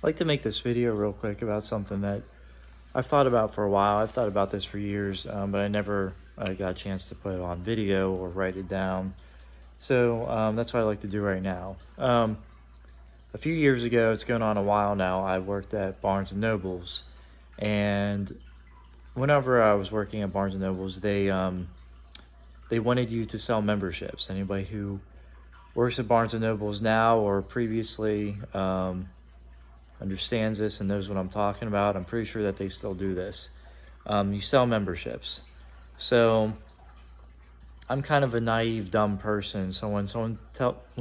I'd like to make this video real quick about something that I've thought about for a while. I've thought about this for years, but I never got a chance to put it on video or write it down. So that's what I like to do right now. A few years ago, it's going on a while now, I worked at Barnes & Noble's. And whenever I was working at Barnes & Noble's, they wanted you to sell memberships. Anybody who works at Barnes & Noble's now or previously understands this and knows what I'm talking about. I'm pretty sure that they still do this. You sell memberships. So I'm kind of a naive, dumb person. So when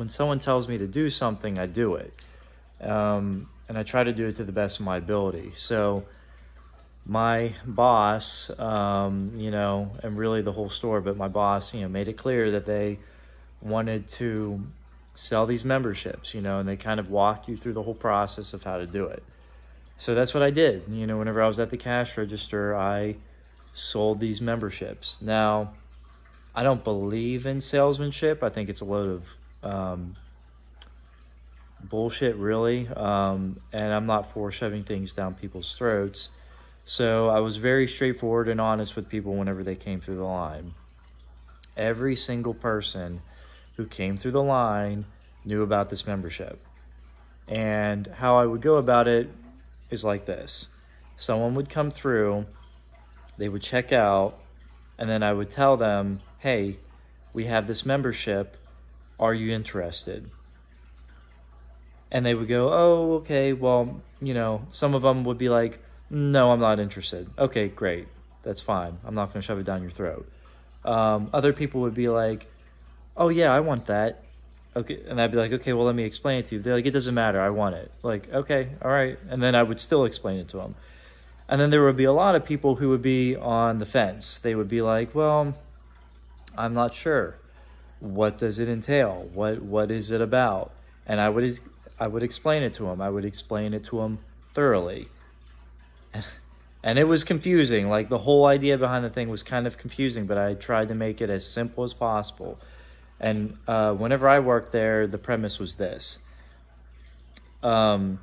someone tells me to do something, I do it. And I try to do it to the best of my ability. So my boss, and really the whole store, but my boss, made it clear that they wanted to sell these memberships, and they kind of walk you through the whole process of how to do it. So that's what I did. Whenever I was at the cash register, I sold these memberships. Now, I don't believe in salesmanship. I think it's a load of bullshit, really. And I'm not for shoving things down people's throats. So I was very straightforward and honest with people whenever they came through the line. Every single person who came through the line knew about this membership. And how I would go about it is like this. Someone would come through, they would check out, and then I would tell them, hey, we have this membership, are you interested? And they would go, oh, okay, well, some of them would be like, no, I'm not interested. Okay, great, that's fine. I'm not gonna shove it down your throat. Other people would be like, oh yeah, I want that. Okay, and I'd be like, okay, well, let me explain it to you. They're like, it doesn't matter, I want it. Like, okay, all right. And then I would still explain it to them. And then there would be a lot of people who would be on the fence. They would be like, well, I'm not sure. What does it entail? What is it about? And I would explain it to them. I would explain it to them thoroughly. And it was confusing. Like, the whole idea behind the thing was kind of confusing, but I tried to make it as simple as possible. And whenever I worked there, the premise was this. I'm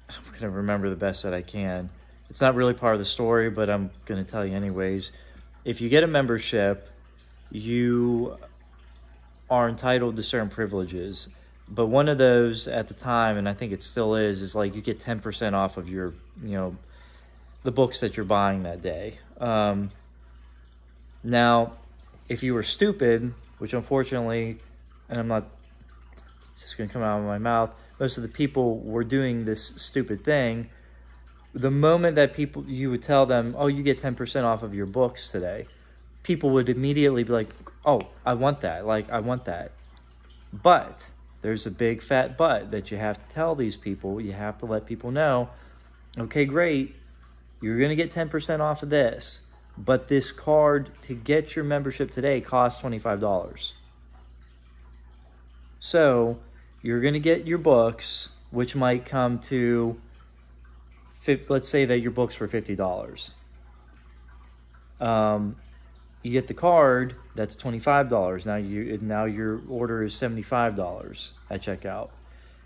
going to remember the best that I can. It's not really part of the story, but I'm going to tell you anyways. If you get a membership, you are entitled to certain privileges. But one of those at the time, and I think it still is like you get 10% off of your, the books that you're buying that day. Now, if you were stupid, which unfortunately, and I'm not just going to come out of my mouth, most of the people were doing this stupid thing. The moment that you would tell them, oh, you get 10% off of your books today, people would immediately be like, oh, I want that. Like, I want that. But there's a big fat but that you have to tell these people. You have to let people know, okay, great, you're going to get 10% off of this. But this card to get your membership today costs $25. So you're going to get your books, which might come to, let's say that your books were $50. You get the card, that's $25. Now your order is $75 at checkout.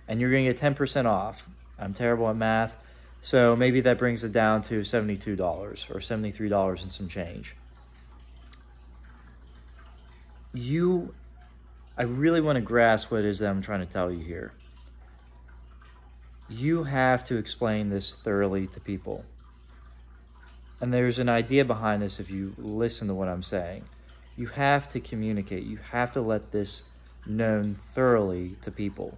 And you're going to get 10% off. I'm terrible at math. So maybe that brings it down to $72 or $73 and some change. I really want to grasp what it is that I'm trying to tell you here. You have to explain this thoroughly to people. And there's an idea behind this if you listen to what I'm saying. You have to communicate. You have to let this known thoroughly to people.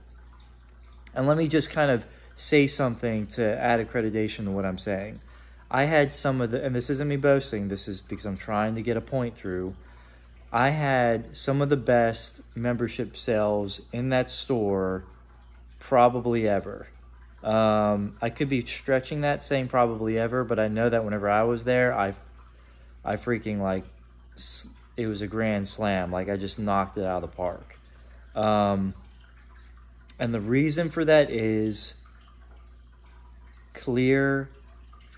And let me just kind of say something to add accreditation to what I'm saying. I had some of the, and this isn't me boasting, this is because I'm trying to get a point through. I had some of the best membership sales in that store probably ever. I could be stretching that saying probably ever, but I know that whenever I was there, I freaking like, it was a grand slam. Like, I just knocked it out of the park. And the reason for that is clear,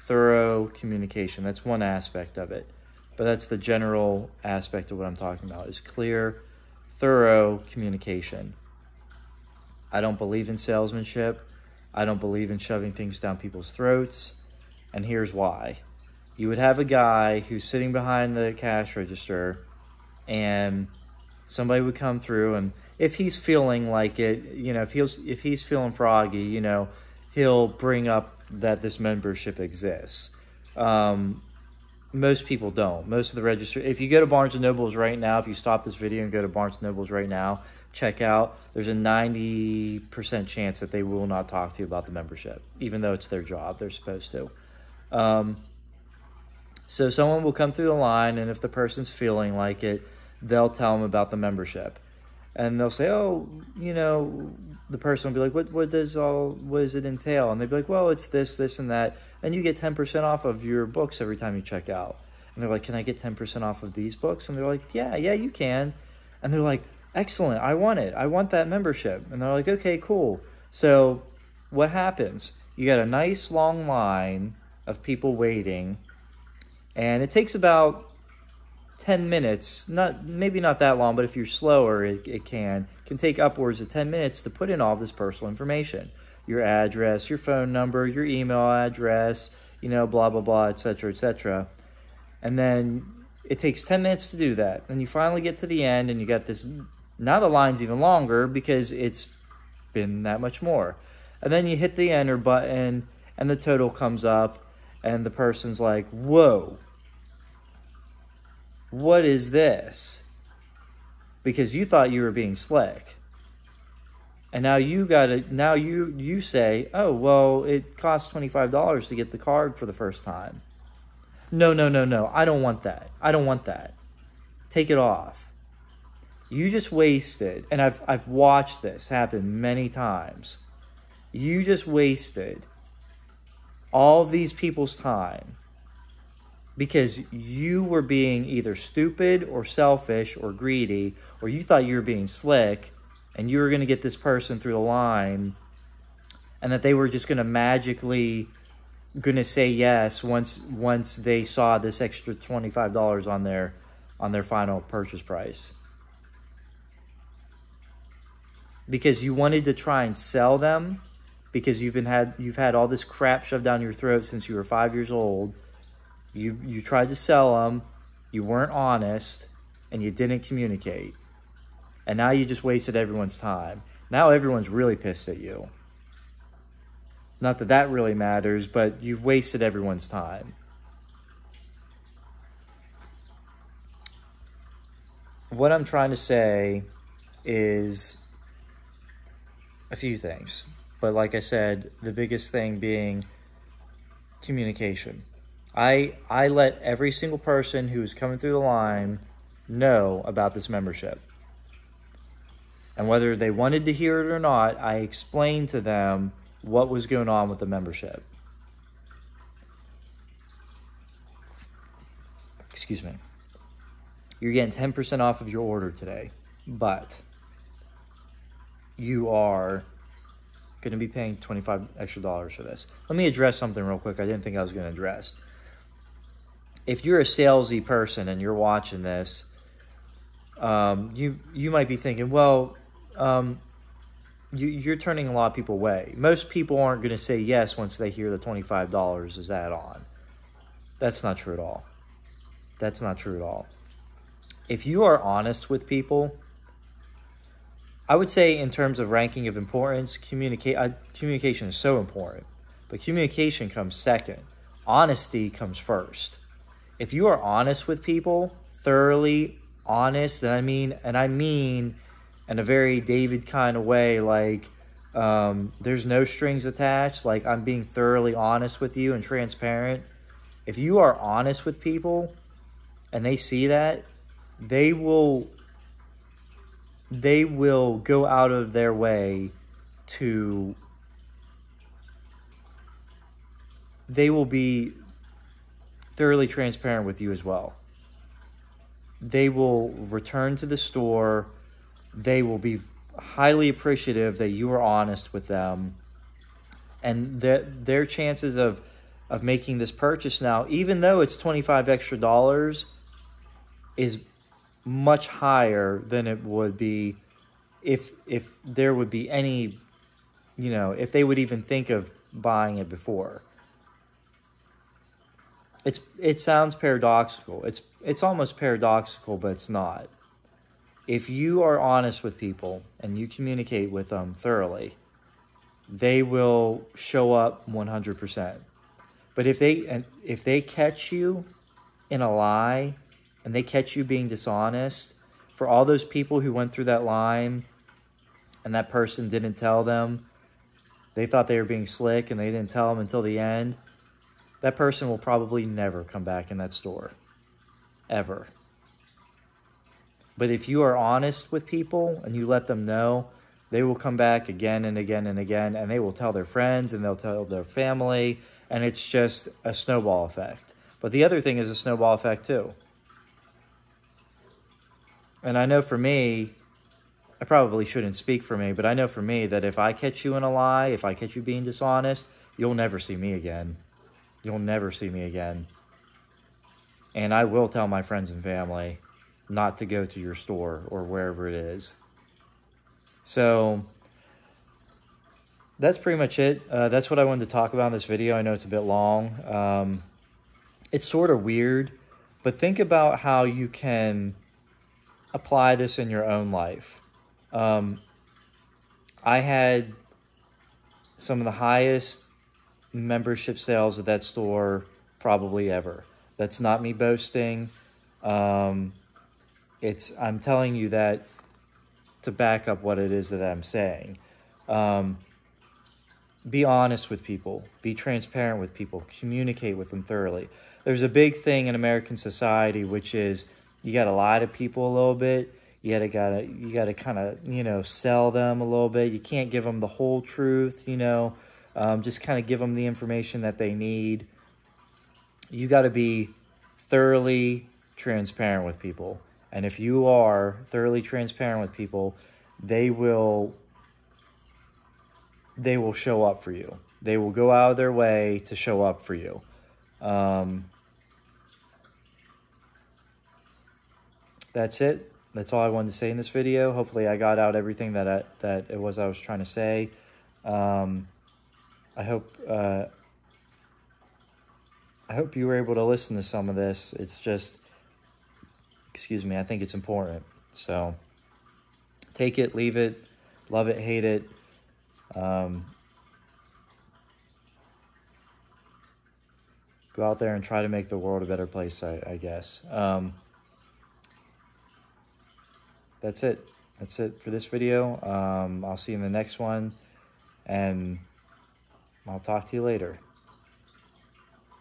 thorough communication. That's one aspect of it. But that's the general aspect of what I'm talking about, is clear, thorough communication. I don't believe in salesmanship. I don't believe in shoving things down people's throats. And here's why. You would have a guy who's sitting behind the cash register, and somebody would come through, and if he's feeling like it, you know, if he's feeling froggy, you know, he'll bring up that this membership exists. Most people don't. Most of the register, if you go to Barnes & Noble's right now, if you stop this video and go to Barnes & Noble's right now, check out, there's a 90% chance that they will not talk to you about the membership, even though it's their job, they're supposed to. So someone will come through the line, and if the person's feeling like it, they'll tell them about the membership. And they'll say, oh, you know, the person will be like, what does it entail? And they'll be like, well, it's this, this, and that. And you get 10% off of your books every time you check out. And they're like, can I get 10% off of these books? And they're like, yeah, you can. And they're like, excellent, I want it. I want that membership. And they're like, okay, cool. So what happens? You got a nice long line of people waiting, and it takes about 10 minutes, maybe not that long, but if you're slower, it can take upwards of 10 minutes to put in all this personal information. Your address, your phone number, your email address, you know, blah, blah, blah, etc., etc. And then it takes 10 minutes to do that. And you finally get to the end, and you got this, now the line's even longer because it's been that much more. And then you hit the enter button, and the total comes up, and the person's like, whoa. What is this? Because you thought you were being slick. And now you say, oh, well, it costs $25 to get the card for the first time. No. I don't want that. I don't want that. Take it off. You just wasted, and I've watched this happen many times. You just wasted all these people's time because you were being either stupid or selfish or greedy, or you thought you were being slick and you were going to get this person through the line, and that they were just going to magically going to say yes once they saw this extra $25 on their final purchase price. Because you wanted to try and sell them, because you've had all this crap shoved down your throat since you were 5 years old. You tried to sell them, you weren't honest, and you didn't communicate. And now you just wasted everyone's time. Now everyone's really pissed at you. Not that that really matters, but you've wasted everyone's time. What I'm trying to say is a few things. But like I said, the biggest thing being communication. I let every single person who is coming through the line know about this membership. And whether they wanted to hear it or not, I explained to them what was going on with the membership. Excuse me. You're getting 10% off of your order today, but you are going to be paying $25 extra for this. Let me address something real quick I didn't think I was going to address. If you're a salesy person and you're watching this, you might be thinking, well, you're turning a lot of people away. Most people aren't going to say yes once they hear the $25 is add on. That's not true at all. That's not true at all. If you are honest with people, I would say in terms of ranking of importance, communication is so important. But communication comes second. Honesty comes first. If you are honest with people, thoroughly honest, and I mean in a very David kind of way, like there's no strings attached, like I'm being thoroughly honest with you and transparent. If you are honest with people and they see that, they will go out of their way to, they will be thoroughly transparent with you as well. They will return to the store. They will be highly appreciative that you are honest with them. And their chances of making this purchase now, even though it's $25 extra, is much higher than it would be if there would be any, you know, if they would even think of buying it before. It sounds paradoxical. It's almost paradoxical, but it's not. If you are honest with people and you communicate with them thoroughly, they will show up 100%. But if they catch you in a lie and they catch you being dishonest, for all those people who went through that line and that person didn't tell them, they thought they were being slick and they didn't tell them until the end, that person will probably never come back in that store, ever. But if you are honest with people and you let them know, they will come back again and again and again, and they will tell their friends and they'll tell their family, and it's just a snowball effect. But the other thing is a snowball effect too. And I know for me, I probably shouldn't speak for me, but I know for me that if I catch you in a lie, if I catch you being dishonest, you'll never see me again. You'll never see me again. And I will tell my friends and family not to go to your store or wherever it is. So that's pretty much it. That's what I wanted to talk about in this video. I know it's a bit long. It's sort of weird, but think about how you can apply this in your own life. I had some of the highest membership sales at that store probably ever. That's not me boasting. I'm telling you that to back up what it is that I'm saying. Be honest with people. Be transparent with people. Communicate with them thoroughly. There's a big thing in American society, which is you got to lie to people a little bit. You gotta kind of, you know, sell them a little bit. You can't give them the whole truth, you know. Just kind of give them the information that they need. You got to be thoroughly transparent with people. And if you are thoroughly transparent with people, they will show up for you. They will go out of their way to show up for you. That's it. That's all I wanted to say in this video. Hopefully I got out everything that I was trying to say. I hope you were able to listen to some of this. It's just, excuse me, I think it's important. So take it, leave it, love it, hate it. Go out there and try to make the world a better place, I guess. That's it. That's it for this video. I'll see you in the next one, and I'll talk to you later.